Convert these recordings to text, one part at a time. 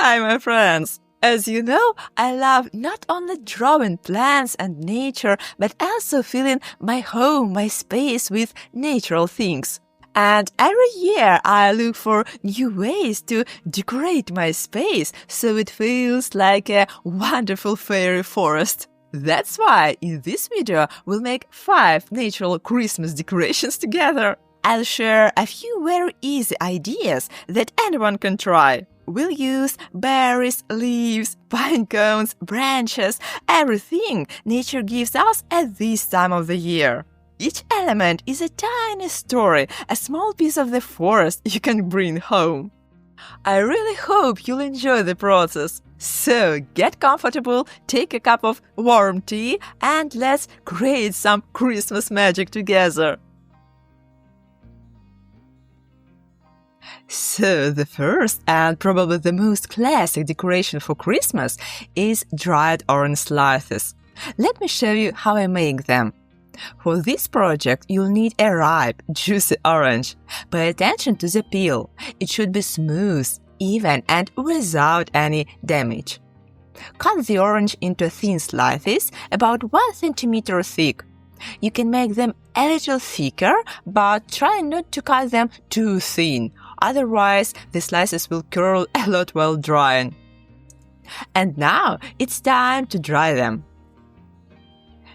Hi, my friends! As you know, I love not only drawing plants and nature, but also filling my home, my space with natural things. And every year I look for new ways to decorate my space so it feels like a wonderful fairy forest. That's why in this video we'll make 5 natural Christmas decorations together. I'll share a few very easy ideas that anyone can try. We'll use berries, leaves, pine cones, branches, everything nature gives us at this time of the year. Each element is a tiny story, a small piece of the forest you can bring home. I really hope you'll enjoy the process. So get comfortable, take a cup of warm tea, and let's create some Christmas magic together. So the first and probably the most classic decoration for Christmas is dried orange slices. Let me show you how I make them. For this project, you'll need a ripe, juicy orange. Pay attention to the peel. It should be smooth, even, and without any damage. Cut the orange into thin slices, about 1 centimeter thick. You can make them a little thicker, but try not to cut them too thin. Otherwise, the slices will curl a lot while drying. And now it's time to dry them.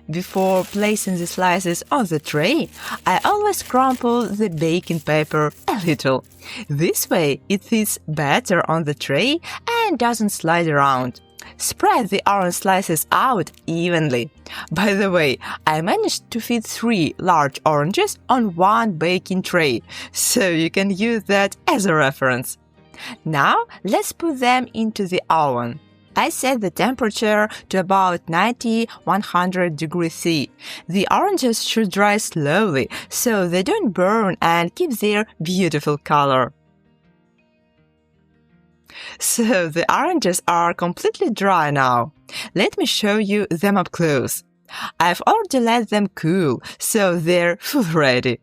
Before placing the slices on the tray, I always crumple the baking paper a little. This way it fits better on the tray and doesn't slide around. Spread the orange slices out evenly. By the way, I managed to fit 3 large oranges on 1 baking tray, so you can use that as a reference. Now let's put them into the oven. I set the temperature to about 90–100 degrees C. The oranges should dry slowly, so they don't burn and keep their beautiful color. So the oranges are completely dry now. Let me show you them up close. I've already let them cool, so they're food ready.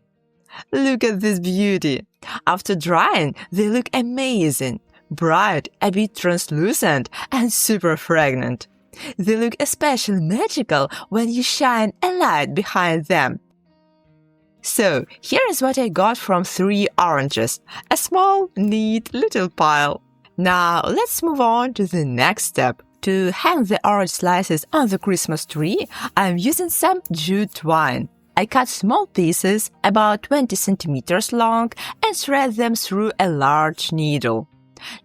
Look at this beauty. After drying, they look amazing. Bright, a bit translucent, and super fragrant. They look especially magical when you shine a light behind them. So, here is what I got from 3 oranges. A small, neat little pile. Now, let's move on to the next step. To hang the orange slices on the Christmas tree, I'm using some jute twine. I cut small pieces, about 20 centimeters long, and thread them through a large needle.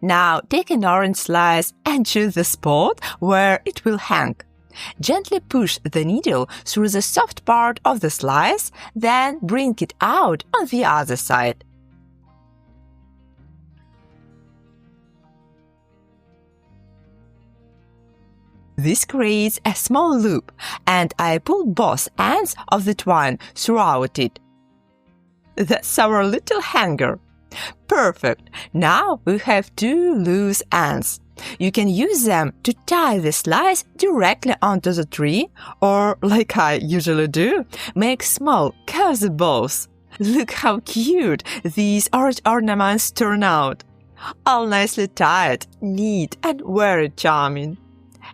Now, take an orange slice and choose the spot where it will hang. Gently push the needle through the soft part of the slice, then bring it out on the other side. This creates a small loop, and I pull both ends of the twine throughout it. That's our little hanger. Perfect! Now we have 2 loose ends. You can use them to tie the slice directly onto the tree, or, like I usually do, make small cozy bows. Look how cute these orange ornaments turn out. All nicely tied, neat, and very charming.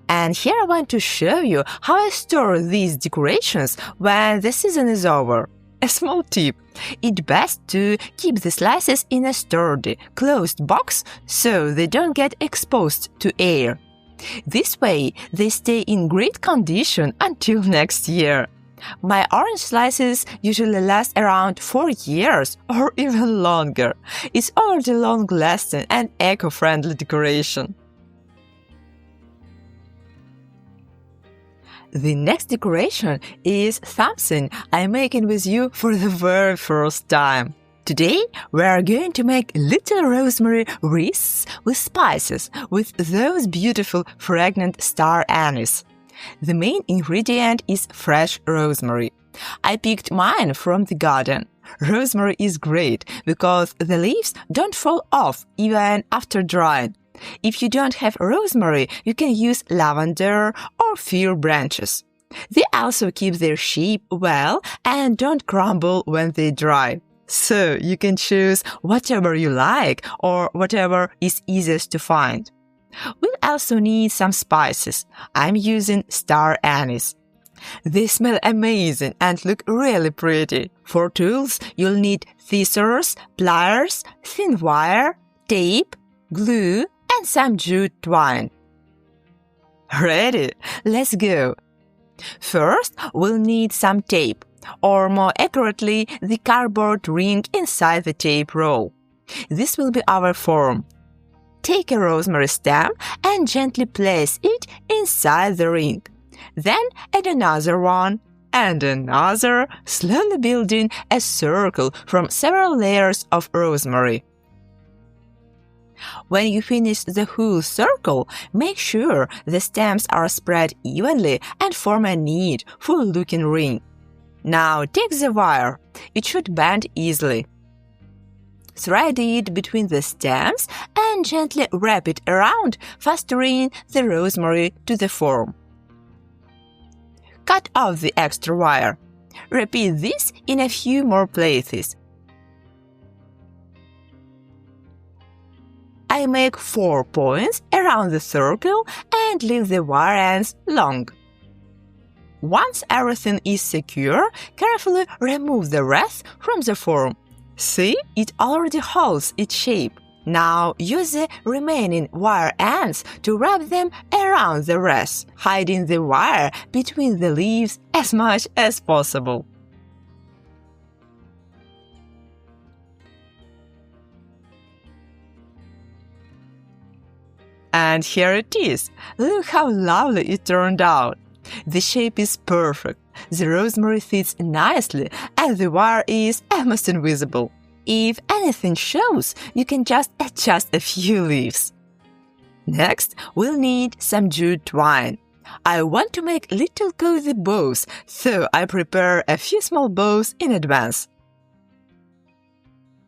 And here I want to show you how I store these decorations when the season is over. A small tip: it's best to keep the slices in a sturdy, closed box so they don't get exposed to air. This way, they stay in great condition until next year. My orange slices usually last around 4 years or even longer. It's already long-lasting and eco-friendly decoration. The next decoration is something I'm making with you for the very first time. Today, we are going to make little rosemary wreaths with spices, with those beautiful fragrant star anise. The main ingredient is fresh rosemary. I picked mine from the garden. Rosemary is great because the leaves don't fall off even after drying. If you don't have rosemary, you can use lavender or fir branches. They also keep their shape well and don't crumble when they dry. So you can choose whatever you like or whatever is easiest to find. We'll also need some spices. I'm using star anise. They smell amazing and look really pretty. For tools, you'll need scissors, pliers, thin wire, tape, glue, and some jute twine. Ready? Let's go! First, we'll need some tape, or more accurately, the cardboard ring inside the tape roll. This will be our form. Take a rosemary stem and gently place it inside the ring. Then add another one and another, slowly building a circle from several layers of rosemary. When you finish the whole circle, make sure the stems are spread evenly and form a neat, full-looking ring. Now take the wire. It should bend easily. Thread it between the stems and gently wrap it around, fastening the rosemary to the form. Cut off the extra wire. Repeat this in a few more places. I make 4 points around the circle and leave the wire ends long. Once everything is secure, carefully remove the wreath from the form. See, it already holds its shape. Now use the remaining wire ends to wrap them around the wreath, hiding the wire between the leaves as much as possible. And here it is. Look how lovely it turned out. The shape is perfect, the rosemary fits nicely, and the wire is almost invisible. If anything shows, you can just adjust a few leaves. Next, we'll need some jute twine. I want to make little cozy bows, so I prepare a few small bows in advance.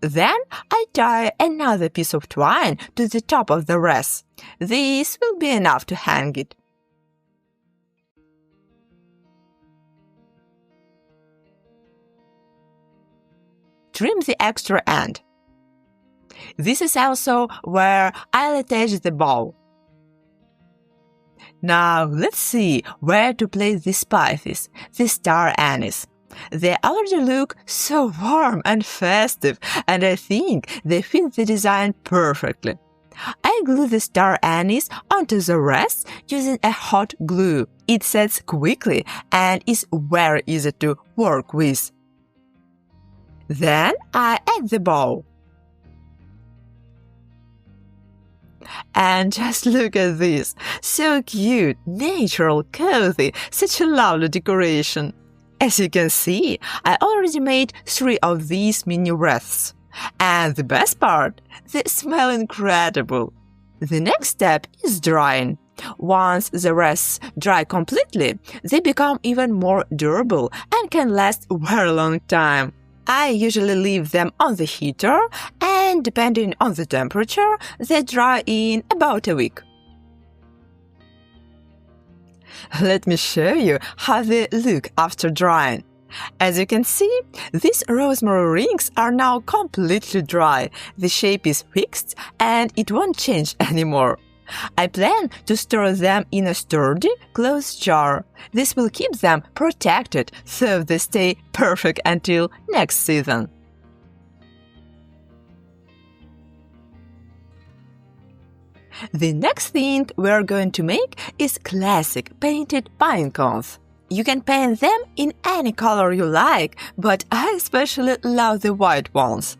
Then I tie another piece of twine to the top of the wreath. This will be enough to hang it. Trim the extra end. This is also where I'll attach the bow. Now let's see where to place the spices, the star anise. They already look so warm and festive, and I think they fit the design perfectly. I glue the star anise onto the wreath using a hot glue. It sets quickly and is very easy to work with. Then I add the bow. And just look at this. So cute, natural, cozy, such a lovely decoration. As you can see, I already made 3 of these mini wreaths. And the best part, they smell incredible. The next step is drying. Once the wreaths dry completely, they become even more durable and can last a very long time. I usually leave them on the heater, and depending on the temperature, they dry in about a week. Let me show you how they look after drying. As you can see, these rosemary rings are now completely dry. The shape is fixed and it won't change anymore. I plan to store them in a sturdy, closed jar. This will keep them protected so they stay perfect until next season. The next thing we're going to make is classic painted pinecones. You can paint them in any color you like, but I especially love the white ones.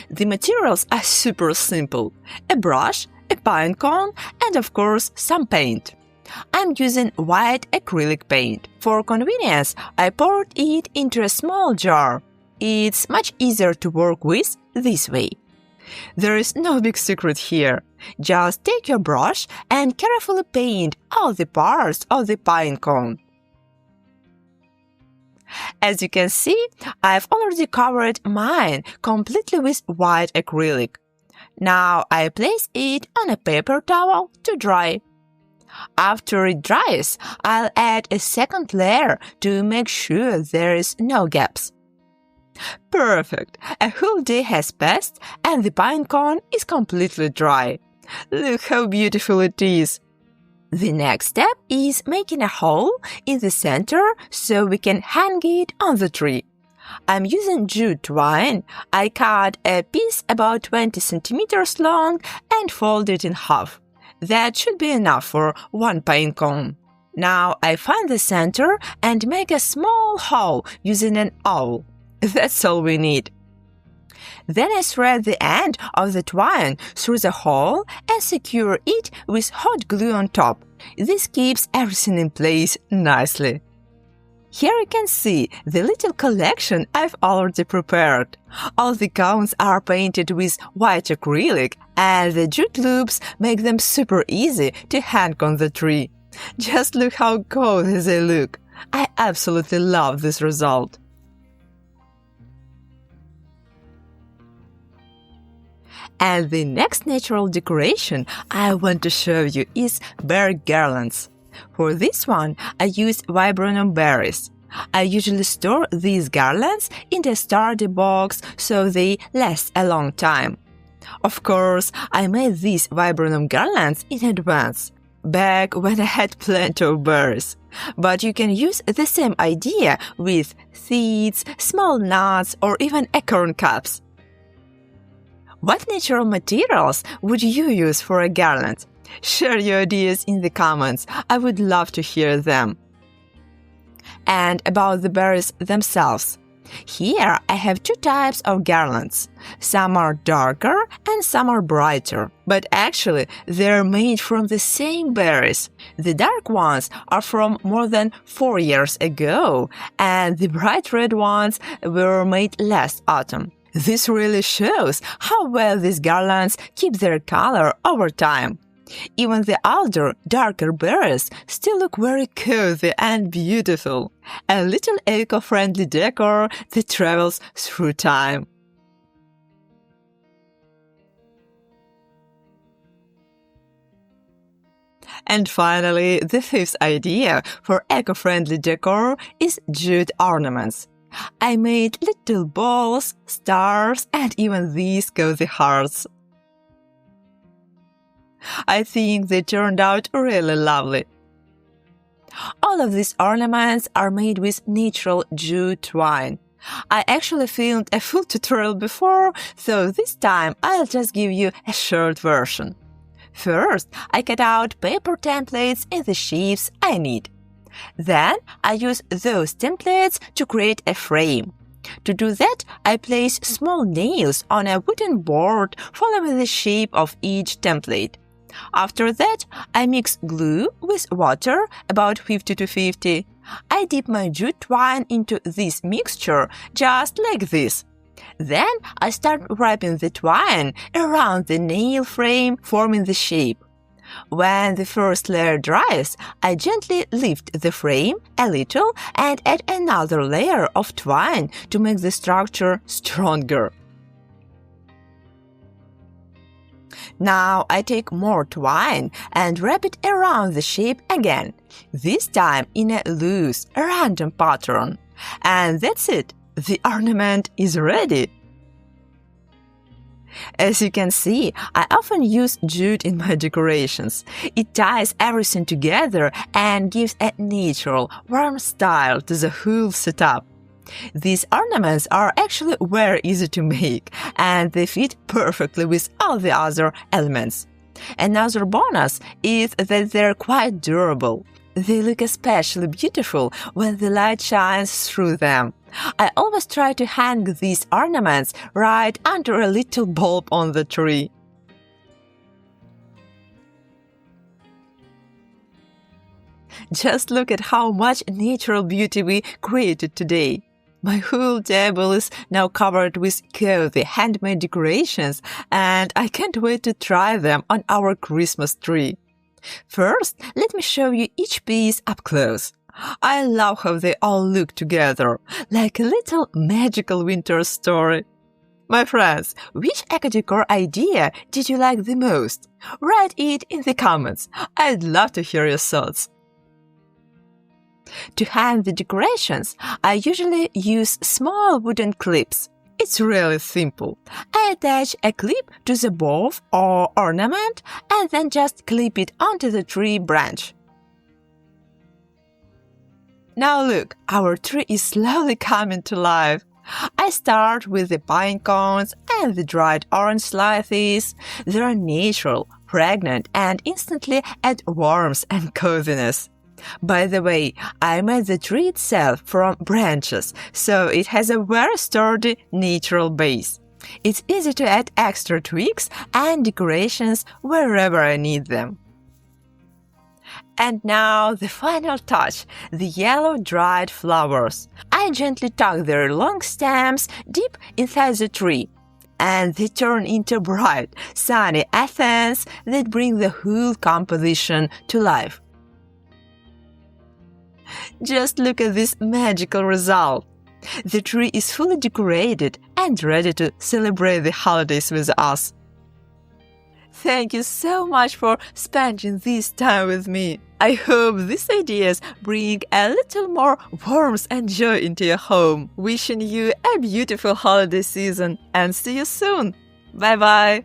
The materials are super simple: a brush, a pine cone, and of course some paint. I'm using white acrylic paint. For convenience, I poured it into a small jar. It's much easier to work with this way. There is no big secret here. Just take your brush and carefully paint all the parts of the pine cone. As you can see, I've already covered mine completely with white acrylic. Now I place it on a paper towel to dry. After it dries, I'll add a second layer to make sure there is no gaps. Perfect! A whole day has passed and the pine cone is completely dry. Look how beautiful it is! The next step is making a hole in the center so we can hang it on the tree. I'm using jute twine. I cut a piece about 20 centimeters long and fold it in half. That should be enough for one pine cone. Now I find the center and make a small hole using an awl. That's all we need. Then I thread the end of the twine through the hole and secure it with hot glue on top. This keeps everything in place nicely. Here you can see the little collection I've already prepared. All the cones are painted with white acrylic, and the jute loops make them super easy to hang on the tree. Just look how cozy they look. I absolutely love this result. And the next natural decoration I want to show you is berry garlands. For this one, I use viburnum berries. I usually store these garlands in a sturdy box so they last a long time. Of course, I made these viburnum garlands in advance, back when I had plenty of berries. But you can use the same idea with seeds, small nuts, or even acorn cups. What natural materials would you use for a garland? Share your ideas in the comments. I would love to hear them. And about the berries themselves. Here I have two types of garlands. Some are darker and some are brighter. But actually, they're made from the same berries. The dark ones are from more than 4 years ago, and the bright red ones were made last autumn. This really shows how well these garlands keep their color over time. Even the older, darker berries still look very cozy and beautiful. A little eco-friendly decor that travels through time. And finally, the fifth idea for eco-friendly decor is jute ornaments. I made little balls, stars, and even these cozy hearts. I think they turned out really lovely. All of these ornaments are made with natural jute twine. I actually filmed a full tutorial before, so this time I'll just give you a short version. First, I cut out paper templates in the shapes I need. Then I use those templates to create a frame. To do that, I place small nails on a wooden board following the shape of each template. After that, I mix glue with water, about 50-50. I dip my jute twine into this mixture, just like this. Then I start wrapping the twine around the nail frame, forming the shape. When the first layer dries, I gently lift the frame a little and add another layer of twine to make the structure stronger. Now I take more twine and wrap it around the shape again, this time in a loose, random pattern. And that's it! The ornament is ready! As you can see, I often use jute in my decorations. It ties everything together and gives a natural, warm style to the whole setup. These ornaments are actually very easy to make, and they fit perfectly with all the other elements. Another bonus is that they're quite durable. They look especially beautiful when the light shines through them. I always try to hang these ornaments right under a little bulb on the tree. Just look at how much natural beauty we created today. My whole table is now covered with cozy handmade decorations, and I can't wait to try them on our Christmas tree. First, let me show you each piece up close. I love how they all look together, like a little magical winter story. My friends, which eco-decor idea did you like the most? Write it in the comments. I'd love to hear your thoughts. To hang the decorations, I usually use small wooden clips. It's really simple. I attach a clip to the bough or ornament and then just clip it onto the tree branch. Now look, our tree is slowly coming to life. I start with the pinecones and the dried orange slices. They are natural, pregnant, and instantly add warmth and coziness. By the way, I made the tree itself from branches, so it has a very sturdy, natural base. It's easy to add extra twigs and decorations wherever I need them. And now the final touch, the yellow dried flowers. I gently tuck their long stems deep inside the tree, and they turn into bright, sunny accents that bring the whole composition to life. Just look at this magical result. The tree is fully decorated and ready to celebrate the holidays with us. Thank you so much for spending this time with me. I hope these ideas bring a little more warmth and joy into your home. Wishing you a beautiful holiday season and see you soon. Bye-bye.